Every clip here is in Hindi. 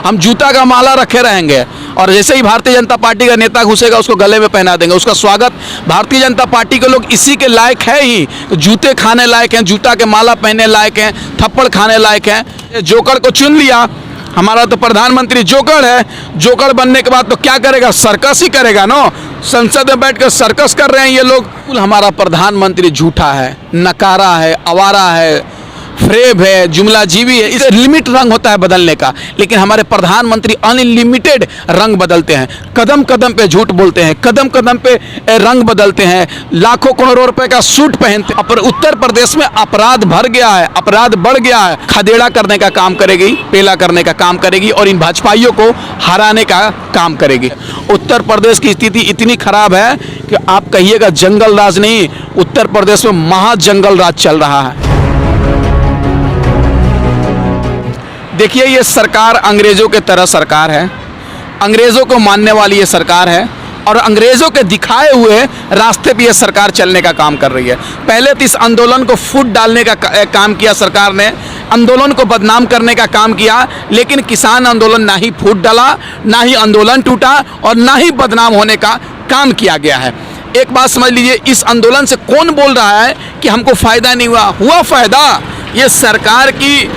हम जूता का माला रखे रहेंगे और जैसे ही भारतीय जनता पार्टी का नेता घुसेगा उसको गले में पहना देंगे। उसका स्वागत भारतीय जनता पार्टी के लोग इसी के लायक है ही, तो जूते खाने लायक हैं, जूता के माला पहनने लायक हैं, थप्पड़ खाने लायक हैं। जोकर को चुन लिया, हमारा तो प्रधानमंत्री जोकर है। जोकर बनने के बाद तो क्या करेगा, सर्कस ही करेगा ना। संसद में बैठकर सर्कस कर रहे हैं ये लोग। हमारा प्रधानमंत्री झूठा है, नकारा है, आवारा है, फ्रेब है, जुमला जीवी है। इसे लिमिट रंग होता है बदलने का, लेकिन हमारे प्रधानमंत्री अनलिमिटेड रंग बदलते हैं। कदम कदम पे झूठ बोलते हैं, कदम कदम पे रंग बदलते हैं, लाखों करोड़ों रुपए का सूट पहनते हैं। पर उत्तर प्रदेश में अपराध भर गया है, अपराध बढ़ गया है। खदेड़ा करने का काम करेगी, पेला करने का काम करेगी और इन भाजपाइयों को हराने का काम करेगी। उत्तर प्रदेश की स्थिति इतनी खराब है कि आप कहिएगा जंगल राज नहीं, उत्तर प्रदेश में महाजंगल राज चल रहा है। देखिए, ये सरकार अंग्रेज़ों के तरह सरकार है, अंग्रेज़ों को मानने वाली ये सरकार है और अंग्रेज़ों के दिखाए हुए रास्ते पे ये सरकार चलने का काम कर रही है। पहले तो इस आंदोलन को फूट डालने का काम किया सरकार ने, आंदोलन को बदनाम करने का काम किया, लेकिन किसान आंदोलन ना ही फूट डाला, ना ही आंदोलन टूटा और ना ही बदनाम होने का काम किया गया है। एक बात समझ लीजिए, इस आंदोलन से कौन बोल रहा है कि हमको फ़ायदा नहीं हुआ? हुआ फ़ायदा। ये सरकार की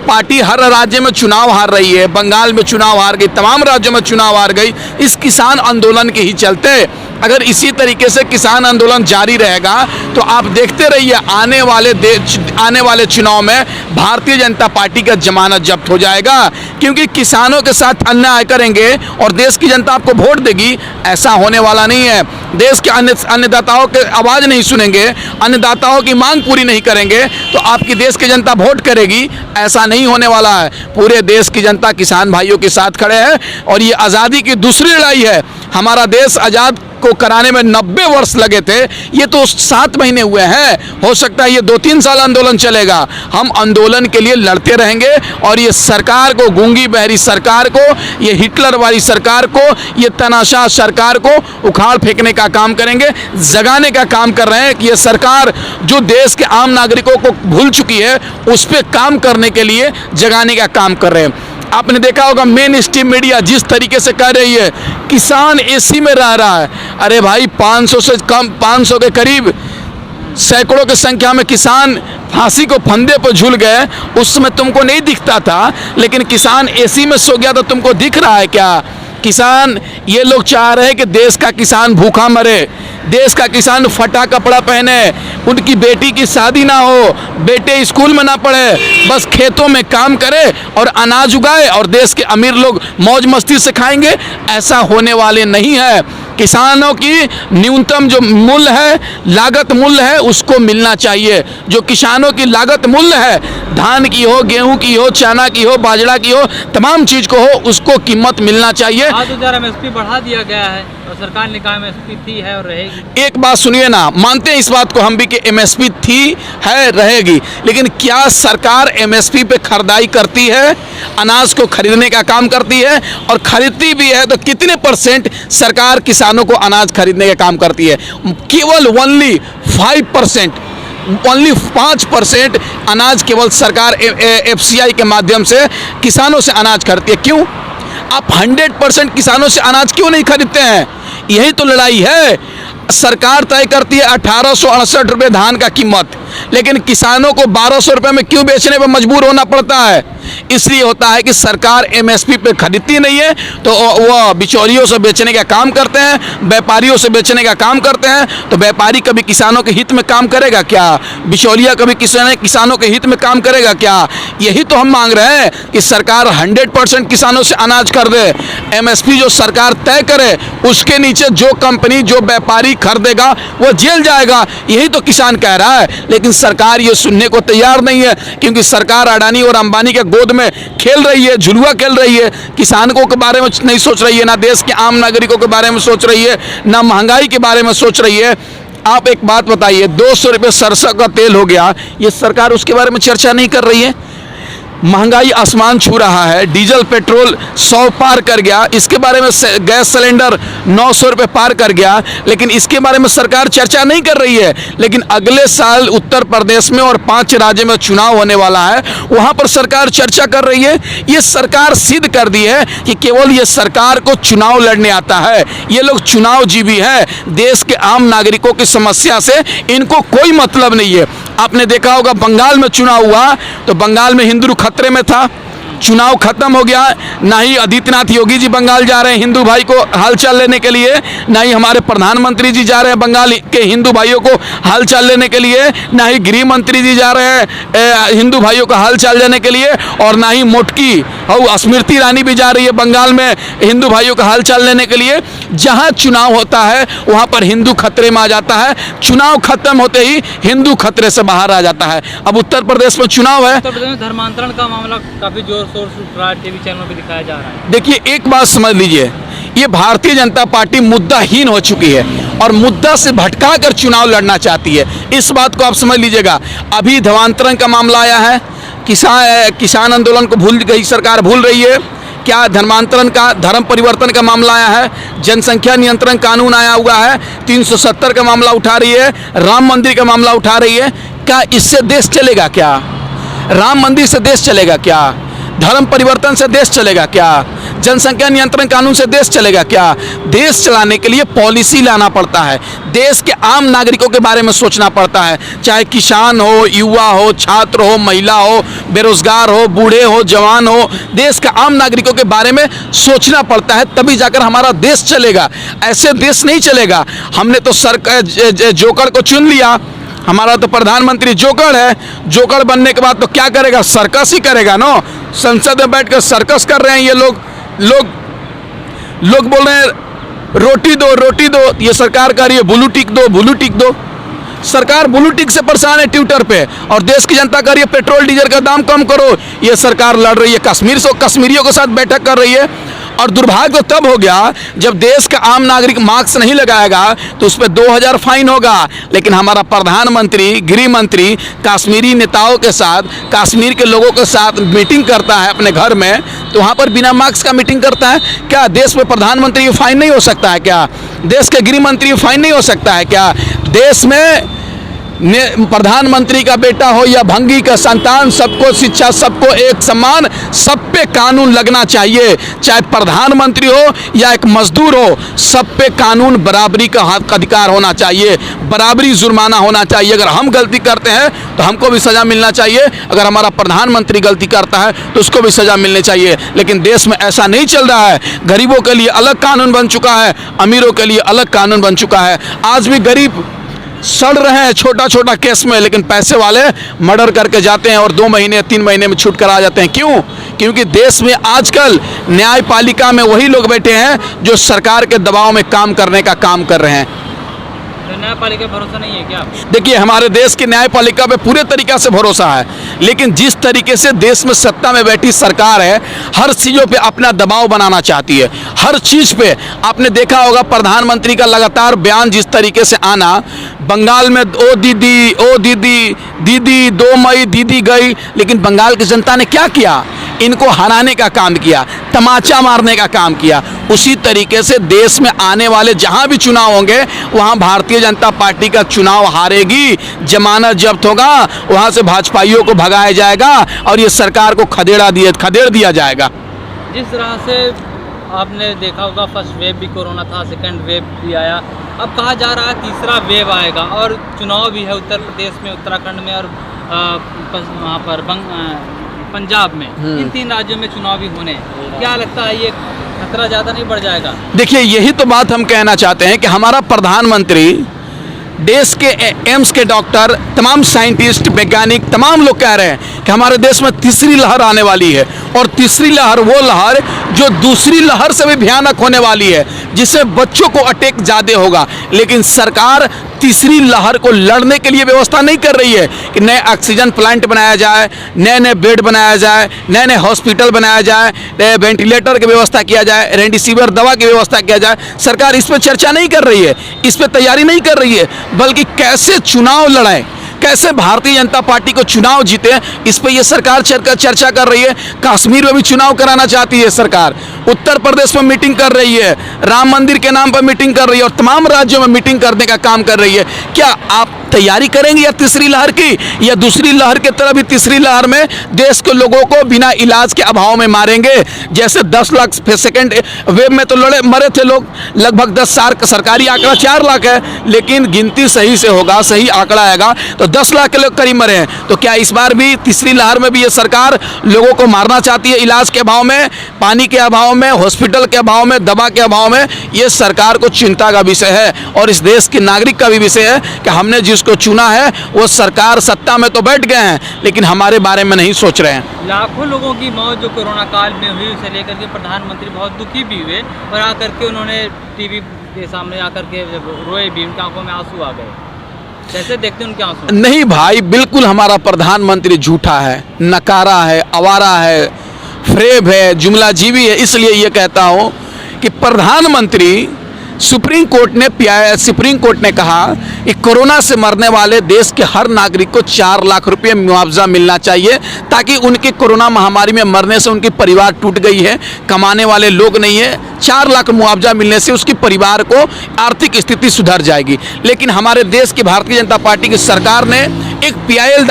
पार्टी हर राज्य में चुनाव हार रही है, बंगाल में चुनाव हार गई, तमाम राज्यों में चुनाव हार गई इस किसान आंदोलन के ही चलते। अगर इसी तरीके से किसान आंदोलन जारी रहेगा तो आप देखते रहिए आने वाले चुनाव में भारतीय जनता पार्टी का जमानत जब्त हो जाएगा, क्योंकि किसानों के साथ अन्याय करेंगे और देश की जनता आपको वोट देगी, ऐसा होने वाला नहीं है। देश के अन्नदाताओं के आवाज़ नहीं सुनेंगे, अन्नदाताओं की मांग पूरी नहीं करेंगे तो आपकी देश की जनता वोट करेगी, ऐसा नहीं होने वाला है। पूरे देश की जनता किसान भाइयों के साथ खड़े हैं और ये आज़ादी की दूसरी लड़ाई है। हमारा देश आज़ाद को कराने में 90 वर्ष लगे थे, ये तो 7 महीने हुए हैं। हो सकता है ये 2-3 साल आंदोलन चलेगा। हम आंदोलन के लिए लड़ते रहेंगे और ये सरकार को, गूंगी बहरी सरकार को, ये हिटलर वाली सरकार को, ये तनाशाह सरकार को उखाड़ फेंकने का काम करेंगे। जगाने का काम कर रहे हैं कि ये सरकार जो देश के आम नागरिकों को भूल चुकी है उस पर काम करने के लिए जगाने का काम कर रहे हैं। आपने देखा होगा मेन स्ट्रीम मीडिया जिस तरीके से कह रही है किसान एसी में रह रहा है। अरे भाई 500 से कम, 500 के करीब सैकड़ों की संख्या में किसान फांसी को फंदे पर झूल गए। उस समय तुमको नहीं दिखता था, लेकिन किसान एसी में सो गया तो तुमको दिख रहा है क्या? किसान, ये लोग चाह रहे हैं कि देश का किसान भूखा मरे, देश का किसान फटा कपड़ा पहने, उनकी बेटी की शादी ना हो, बेटे स्कूल में ना पढ़े, बस खेतों में काम करे और अनाज उगाए और देश के अमीर लोग मौज मस्ती से खाएंगे। ऐसा होने वाले नहीं है। किसानों की न्यूनतम जो मूल्य है, लागत मूल्य है, उसको मिलना चाहिए। जो किसानों की लागत मूल्य है, धान की हो, गेहूं की हो, चना की हो, बाजरा की हो, तमाम चीज़ को हो, उसको कीमत मिलना चाहिए। 5000 MSP बढ़ा दिया गया है और सरकार ने कहा MSP थी, है और रहेगी। एक बात सुनिए ना, मानते हैं इस बात को हम भी कि MSP थी, है, रहेगी, लेकिन क्या सरकार MSP पे खरीदाई करती है? अनाज को खरीदने का काम करती है और खरीदती भी है तो कितने % सरकार किसानों को अनाज खरीदने का काम करती है? केवल ओनली 5%, ओनली 5% अनाज केवल सरकार FCI के माध्यम से किसानों से अनाज खरीदती है। क्यों? आप 100% किसानों से अनाज क्यों नहीं खरीदते हैं? यही तो लड़ाई है। सरकार तय करती है 1868 रुपये धान का कीमत, लेकिन किसानों को 1200 रुपये में क्यों बेचने पर मजबूर होना पड़ता है? इसलिए होता है कि सरकार MSP पे खरीदती नहीं है तो वह बिचौलियों से बेचने का काम करते हैं, व्यापारियों से बेचने का काम करते हैं। तो व्यापारी कभी किसानों के हित में काम करेगा क्या? बिचौलिया कभी किसानों के हित में काम करेगा क्या? यही तो हम मांग रहे हैं कि सरकार 100% किसानों से अनाज खरीदे। MSP जो सरकार तय करे, उसके नीचे जो कंपनी, जो व्यापारी खरीदेगा वो जेल जाएगा। यही तो किसान कह रहा है, लेकिन सरकार ये सुनने को तैयार नहीं है, क्योंकि सरकार अडानी और अंबानी के गोद में खेल रही है, झुलुआ खेल रही है। किसानों के बारे में नहीं सोच रही है, ना देश के आम नागरिकों के बारे में सोच रही है, ना महंगाई के बारे में सोच रही है। आप एक बात बताइए, 200 रुपये सरसों का तेल हो गया, ये सरकार उसके बारे में चर्चा नहीं कर रही है। महंगाई आसमान छू रहा है, डीजल पेट्रोल 100 पार कर गया, इसके बारे में गैस सिलेंडर 900 रुपये पार कर गया, लेकिन इसके बारे में सरकार चर्चा नहीं कर रही है। लेकिन अगले साल उत्तर प्रदेश में और 5 राज्यों में चुनाव होने वाला है, वहाँ पर सरकार चर्चा कर रही है। ये सरकार सिद्ध कर दी है कि केवल ये सरकार को चुनाव लड़ने आता है, ये लोग चुनाव जीवी है, देश के आम नागरिकों की समस्या से इनको कोई मतलब नहीं है। आपने देखा होगा बंगाल में चुनाव हुआ तो बंगाल में हिंदू खतरे में था, चुनाव खत्म हो गया, ना ही आदित्यनाथ योगी जी बंगाल जा रहे हैं हिंदू भाई को हालचाल लेने के लिए, ना ही हमारे प्रधानमंत्री जी जा रहे हैं बंगाल के हिंदू भाइयों को हालचाल लेने के लिए, ना ही गृह मंत्री जी जा रहे हैं हिंदू भाइयों का हालचाल लेने के लिए, और ना ही मोटकी और स्मृति ईरानी भी जा रही है बंगाल में हिंदू भाइयों का हालचाल लेने के लिए। जहाँ चुनाव होता है वहाँ पर हिंदू खतरे में आ जाता है, चुनाव खत्म होते ही हिंदू खतरे से बाहर आ जाता है। अब उत्तर प्रदेश में चुनाव है, उत्तर प्रदेश में धर्मांतरण का मामला काफी जोर शोर से उठ रहा है, टीवी चैनलों पे दिखाया जा रहा है। देखिए एक बात समझ लीजिए, ये भारतीय जनता पार्टी मुद्दाहीन हो चुकी है और मुद्दा से भटका कर चुनाव लड़ना चाहती है, इस बात को आप समझ लीजिएगा। अभी धर्मांतरण का मामला आया है, किसान आंदोलन को भूल गई सरकार, भूल रही है क्या? धर्मांतरण का, धर्म परिवर्तन का मामला आया है, जनसंख्या नियंत्रण कानून आया हुआ है, 370 का मामला उठा रही है, राम मंदिर का मामला उठा रही है। क्या इससे देश चलेगा क्या? राम मंदिर से देश चलेगा क्या? धर्म परिवर्तन से देश चलेगा क्या? जनसंख्या नियंत्रण कानून से देश चलेगा क्या? देश चलाने के लिए पॉलिसी लाना पड़ता है, देश के आम नागरिकों के बारे में सोचना पड़ता है, चाहे किसान हो, युवा हो, छात्र हो, महिला हो, बेरोजगार हो, बूढ़े हो, जवान हो, देश के आम नागरिकों के बारे में सोचना पड़ता है, तभी जाकर हमारा देश चलेगा। ऐसे देश नहीं चलेगा। हमने तो जोकर को चुन लिया, हमारा तो प्रधानमंत्री जोकर है, जोकर बनने के बाद तो क्या करेगा? सर्कस ही करेगा ना। संसद में बैठकर सर्कस कर रहे हैं ये लोग बोल रहे हैं रोटी दो रोटी दो, ये सरकार कह रही है ब्लू टिक दो ब्लू टिक दो। सरकार ब्लू टिक से परेशान है ट्विटर पे, और देश की जनता कह रही है पेट्रोल डीजल का दाम कम करो, ये सरकार लड़ रही है, कश्मीरियों के साथ बैठक कर रही है। और दुर्भाग्य तो तब हो गया जब देश का आम नागरिक मास्क नहीं लगाएगा तो उस पर 2000 फाइन होगा, लेकिन हमारा प्रधानमंत्री, गृह मंत्री कश्मीरी नेताओं के साथ, कश्मीर के लोगों के साथ मीटिंग करता है अपने घर में, तो वहाँ पर बिना मास्क का मीटिंग करता है। क्या देश में प्रधानमंत्री फाइन नहीं हो सकता है क्या? देश के गृह मंत्री फाइन नहीं हो सकता है क्या? देश में प्रधानमंत्री का बेटा हो या भंगी का संतान, सबको शिक्षा, सबको एक समान, सब पे कानून लगना चाहिए, चाहे प्रधानमंत्री हो या एक मजदूर हो, सब पे कानून बराबरी का हक अधिकार होना चाहिए, बराबरी जुर्माना होना चाहिए। अगर हम गलती करते हैं तो हमको भी सज़ा मिलना चाहिए, अगर हमारा प्रधानमंत्री गलती करता है तो उसको भी सज़ा मिलनी चाहिए। लेकिन देश में ऐसा नहीं चल रहा है। गरीबों के लिए अलग कानून बन चुका है, अमीरों के लिए अलग कानून बन चुका है। आज भी गरीब सड़ रहे हैं छोटा छोटा केस में, लेकिन पैसे वाले मर्डर करके जाते हैं और 2 महीने 3 महीने में छूट कर आ जाते हैं। क्यों? क्योंकि देश में आजकल न्यायपालिका में वही लोग बैठे हैं जो सरकार के दबाव में काम करने का काम कर रहे हैं। न्यायपालिका भरोसा नहीं है क्या? देखिए हमारे देश की न्यायपालिका पे पूरे तरीक़े से भरोसा है, लेकिन जिस तरीके से देश में सत्ता में बैठी सरकार है, हर चीज़ों पे अपना दबाव बनाना चाहती है। हर चीज़ पे आपने देखा होगा प्रधानमंत्री का लगातार बयान जिस तरीके से आना, बंगाल में ओ दीदी 2 मई दीदी गई, लेकिन बंगाल की जनता ने क्या किया? इनको हराने का काम किया, तमाचा मारने का काम किया। उसी तरीके से देश में आने वाले जहां भी चुनाव होंगे वहां भारतीय जनता पार्टी का चुनाव हारेगी, जमानत जब्त होगा, वहां से भाजपाइयों को भगाया जाएगा और ये सरकार को खदेड़ दिया जाएगा। जिस तरह से आपने देखा होगा फर्स्ट वेव भी कोरोना था, सेकंड वेव भी आया, अब कहा जा रहा है तीसरा वेव आएगा और चुनाव भी है उत्तर प्रदेश में, उत्तराखंड में और वहाँ पर पंजाब में, इन 3 राज्यों में चुनाव भी होने। क्या लगता है ये खतरा ज़्यादा नहीं बढ़ जाएगा? देखिए यही तो बात हम कहना चाहते हैं कि हमारा प्रधानमंत्री, देश के एम्स के डॉक्टर, तमाम साइंटिस्ट, वैज्ञानिक, तमाम लोग कह रहे हैं कि हमारे देश में तीसरी लहर आने वाली है, और तीसरी लहर वो लहर जो दूसरी लहर से भी भयानक होने वाली है, जिससे बच्चों को अटैक ज़्यादा होगा। लेकिन सरकार तीसरी लहर को लड़ने के लिए व्यवस्था नहीं कर रही है कि नए ऑक्सीजन प्लांट बनाया जाए, नए बेड बनाया जाए, नए हॉस्पिटल बनाया जाए, नए वेंटिलेटर की व्यवस्था किया जाए, रेमडेसिविर दवा की व्यवस्था किया जाए। सरकार इस पर चर्चा नहीं कर रही है, इस पर तैयारी नहीं कर रही है, बल्कि कैसे चुनाव लड़ाएं, कैसे भारतीय जनता पार्टी को चुनाव जीते, इस पर यह सरकार चर्चा कर रही है। कश्मीर में भी चुनाव कराना चाहती है सरकार, उत्तर प्रदेश में मीटिंग कर रही है, राम मंदिर के नाम पर मीटिंग कर रही है और तमाम राज्यों में मीटिंग करने का काम कर रही है। क्या आप तैयारी करेंगे या तीसरी लहर की, या दूसरी लहर की तरह भी तीसरी लहर में देश के लोगों को बिना इलाज के अभाव में मारेंगे? जैसे 10 लाख सेकेंड वेव में तो मरे थे लोग, लगभग 10 लाख, सरकारी आंकड़ा 4 लाख है, लेकिन गिनती सही से होगा, सही आंकड़ा आएगा तो 10 लाख के लोग करीब मरे हैं। तो क्या इस बार भी तीसरी लहर में भी ये सरकार लोगों को मारना चाहती है इलाज के अभाव में, पानी के अभाव में, हॉस्पिटल के अभाव में, दवा के अभाव में? ये सरकार को चिंता का विषय है और इस देश के नागरिक का भी विषय है कि हमने जिसको चुना है वो सरकार सत्ता में तो बैठ गए हैं लेकिन हमारे बारे में नहीं सोच रहे हैं। लाखों लोगों की मौत जो कोरोना काल में हुई उसे लेकर के प्रधानमंत्री बहुत दुखी भी हुए और आकर के उन्होंने टीवी के सामने आकर के जब रोए भी, उनकी आंखों में आंसू आ गए। कैसे देखते हैं उनके आंसू? नहीं भाई, बिल्कुल हमारा प्रधानमंत्री झूठा है, नकारा है, आवारा है, फ्रेब है, जुमलाजीवी है। इसलिए ये कहता हूँ कि प्रधानमंत्री, सुप्रीम कोर्ट ने कहा कि कोरोना से मरने वाले देश के हर नागरिक को 4 लाख रुपए मुआवजा मिलना चाहिए ताकि उनकी कोरोना महामारी में मरने से उनकी परिवार टूट गई है, कमाने वाले लोग नहीं है, 4 लाख मुआवजा मिलने से उसकी परिवार को आर्थिक स्थिति सुधर जाएगी। लेकिन हमारे देश की भारतीय जनता पार्टी की सरकार ने एक पीआईएल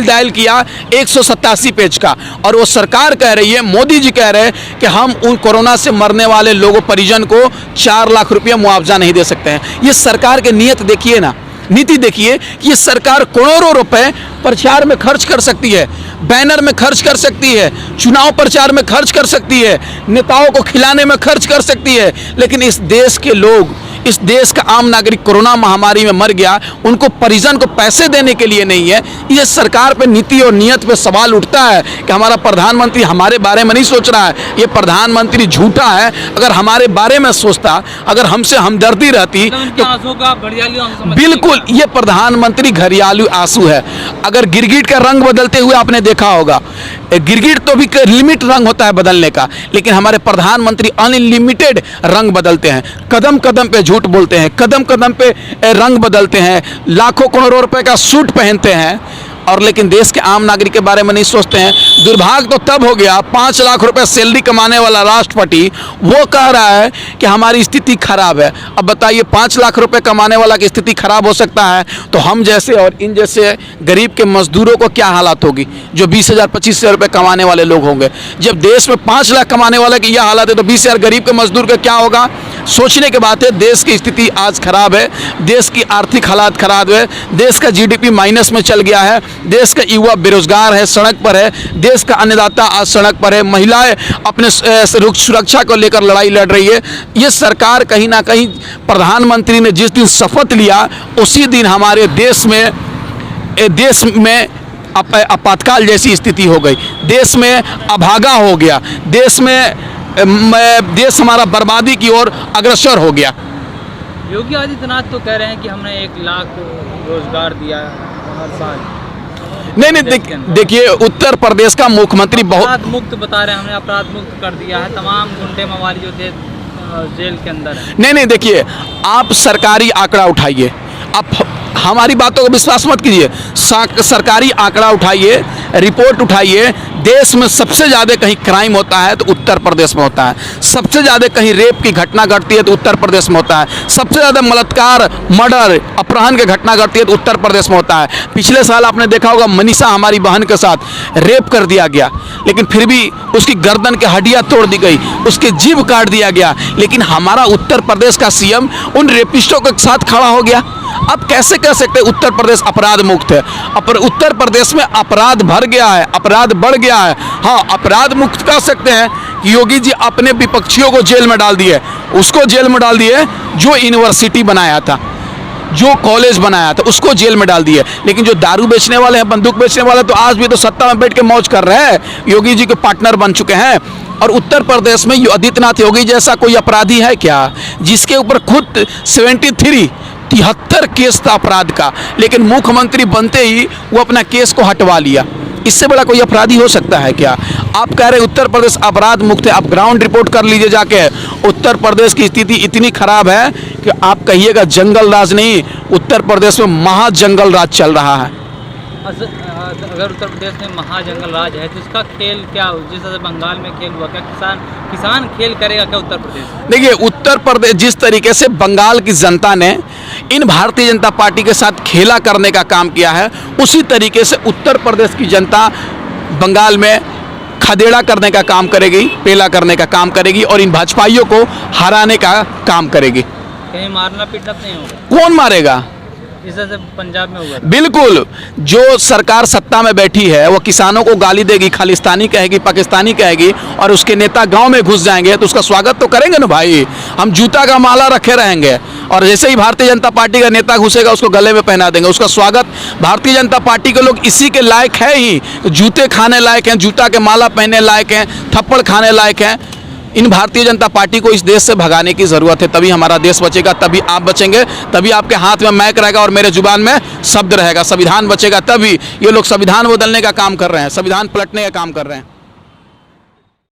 दायर किया 187 पेज का, और वो सरकार कह रही है, मोदी जी कह रहे हैं कि हम उन कोरोना से मरने वाले लोगों परिजन को 4 लाख रुपया मुआवजा नहीं दे सकते हैं। ये सरकार की नीयत देखिए ना, नीति देखिए कि ये सरकार करोड़ों रुपए प्रचार में खर्च कर सकती है, बैनर में खर्च कर सकती है, चुनाव प्रचार में खर्च कर सकती है, नेताओं को खिलाने में खर्च कर सकती है, लेकिन इस देश के लोग, इस देश का आम नागरिक कोरोना महामारी में मर गया, उनको परिजन को पैसे देने के लिए नहीं है। ये सरकार पे नीति और नियत पे सवाल उठता है कि हमारा प्रधानमंत्री हमारे बारे में नहीं सोच रहा है। ये प्रधानमंत्री झूठा है। अगर हमारे बारे में सोचता, अगर हमसे हमदर्दी रहती तो बिल्कुल, ये प्रधानमंत्री घरियालू आंसू है। अगर गिरगिट का रंग बदलते हुए आपने देखा होगा, गिरगिट तो भी लिमिट रंग होता है बदलने का, लेकिन हमारे प्रधानमंत्री अनलिमिटेड रंग बदलते हैं, कदम कदम पे झूठ बोलते हैं, कदम कदम पे रंग बदलते हैं, लाखों करोड़ों रुपए का सूट पहनते हैं और लेकिन देश के आम नागरिक के बारे में नहीं सोचते हैं। दुर्भाग्य तो तब हो गया 5 लाख रुपए सैलरी कमाने वाला राष्ट्रपति वो कह रहा है कि हमारी स्थिति खराब है। अब बताइए, 5 लाख रुपए कमाने वाला की स्थिति खराब हो सकता है तो हम जैसे और इन जैसे गरीब के मजदूरों को क्या हालत होगी जो 20,000 25,000 रुपये कमाने वाले लोग होंगे। जब देश में 5 लाख कमाने वाले की यह हालत है तो 20,000 गरीब के मजदूर का क्या होगा? सोचने के बात है। देश की स्थिति आज खराब है, देश की आर्थिक हालात खराब है, देश का जीडीपी माइनस में चल गया है, देश का युवा बेरोजगार है, सड़क पर है, देश का अन्नदाता आज सड़क पर है, महिलाएं अपने सुरक्षा को लेकर लड़ाई लड़ रही है। ये सरकार कहीं ना कहीं, प्रधानमंत्री ने जिस दिन शपथ लिया उसी दिन हमारे देश में आपातकाल जैसी स्थिति हो गई, देश में अभागा हो गया, देश हमारा बर्बादी की ओर अग्रसर हो गया। योगी आदित्यनाथ तो कह रहे हैं कि हमने 1 लाख रोजगार दिया हर साल। नहीं, देखिए, उत्तर प्रदेश का मुख्यमंत्री बहुत अपराध मुक्त बता रहे हैं, हमने अपराध मुक्त कर दिया है, तमाम गुंडे मवाली जो थे जेल के अंदर है। नहीं, देखिए, आप सरकारी आंकड़ा उठाइए, आप हमारी बातों को विश्वास मत कीजिए, सरकारी आंकड़ा उठाइए, रिपोर्ट उठाइए। देश में सबसे ज़्यादा कहीं क्राइम होता है तो उत्तर प्रदेश में होता है, सबसे ज़्यादा कहीं रेप की घटना घटती है तो उत्तर प्रदेश में होता है, सबसे ज़्यादा बलात्कार, मर्डर, अपहरण की घटना घटती है तो उत्तर प्रदेश में होता है। पिछले साल आपने देखा होगा, मनीषा हमारी बहन के साथ रेप कर दिया गया, लेकिन फिर भी उसकी गर्दन की हड्डियाँ तोड़ दी गई, उसके जीभ काट दिया गया, लेकिन हमारा उत्तर प्रदेश का सीएम उन रेपिस्टों के साथ खड़ा हो गया। अब कैसे कह सकते हैं उत्तर प्रदेश अपराध मुक्त है? उत्तर प्रदेश में अपराध भर गया है, अपराध बढ़ गया है। हाँ, अपराध मुक्त कह सकते हैं कि योगी जी अपने विपक्षियों को जेल में डाल दिए, उसको जेल में डाल दिए जो यूनिवर्सिटी बनाया था, जो कॉलेज बनाया था उसको जेल में डाल दिए, लेकिन जो दारू बेचने वाले हैं, बंदूक बेचने वाले, तो आज भी तो सत्ता में बैठ के मौज कर रहे हैं, योगी जी के पार्टनर बन चुके हैं। और उत्तर प्रदेश में आदित्यनाथ योगी जैसा कोई अपराधी है क्या जिसके ऊपर खुद 73 केस था अपराध का, लेकिन मुख्यमंत्री बनते ही वो अपना केस को हटवा लिया? इससे बड़ा कोई अपराधी हो सकता है क्या? आप कह रहे हैं उत्तर प्रदेश अपराध मुक्त है, आप ग्राउंड रिपोर्ट कर लीजिए जाके। उत्तर प्रदेश की स्थिति इतनी खराब है कि आप कहिएगा जंगल राज नहीं, उत्तर प्रदेश में महाजंगल राज चल रहा है। अगर उत्तर प्रदेश में महाजंगल राज है तो इसका खेल क्या हो, जिस तरह से बंगाल में खेल हुआ, क्या किसान खेल करेगा क्या उत्तर प्रदेश? देखिए उत्तर प्रदेश जिस तरीके से बंगाल की जनता ने इन भारतीय जनता पार्टी के साथ खेला करने का काम किया है, उसी तरीके से उत्तर प्रदेश की जनता बंगाल में खदेड़ा करने का काम करेगी, पेला करने का काम करेगी और इन भाजपाइयों को हराने का काम करेगी। कहीं मारना पीटना नहीं होगा? कौन मारेगा? जैसे पंजाब में हुआ था। बिल्कुल, जो सरकार सत्ता में बैठी है वो किसानों को गाली देगी, खालिस्तानी कहेगी, पाकिस्तानी कहेगी और उसके नेता गांव में घुस जाएंगे तो उसका स्वागत तो करेंगे ना भाई। हम जूता का माला रखे रहेंगे और जैसे ही भारतीय जनता पार्टी का नेता घुसेगा उसको गले में पहना देंगे। उसका स्वागत, भारतीय जनता पार्टी के लोग इसी के लायक है ही, जूते खाने लायक हैं, जूता के माला पहनने लायक हैं, थप्पड़ खाने लायक हैं। इन भारतीय जनता पार्टी को इस देश से भगाने की ज़रूरत है, तभी हमारा देश बचेगा, तभी आप बचेंगे, तभी आपके हाथ में माइक रहेगा और मेरे जुबान में शब्द रहेगा। संविधान बचेगा तभी। ये लोग संविधान बदलने का काम कर रहे हैं, संविधान पलटने का काम कर रहे हैं।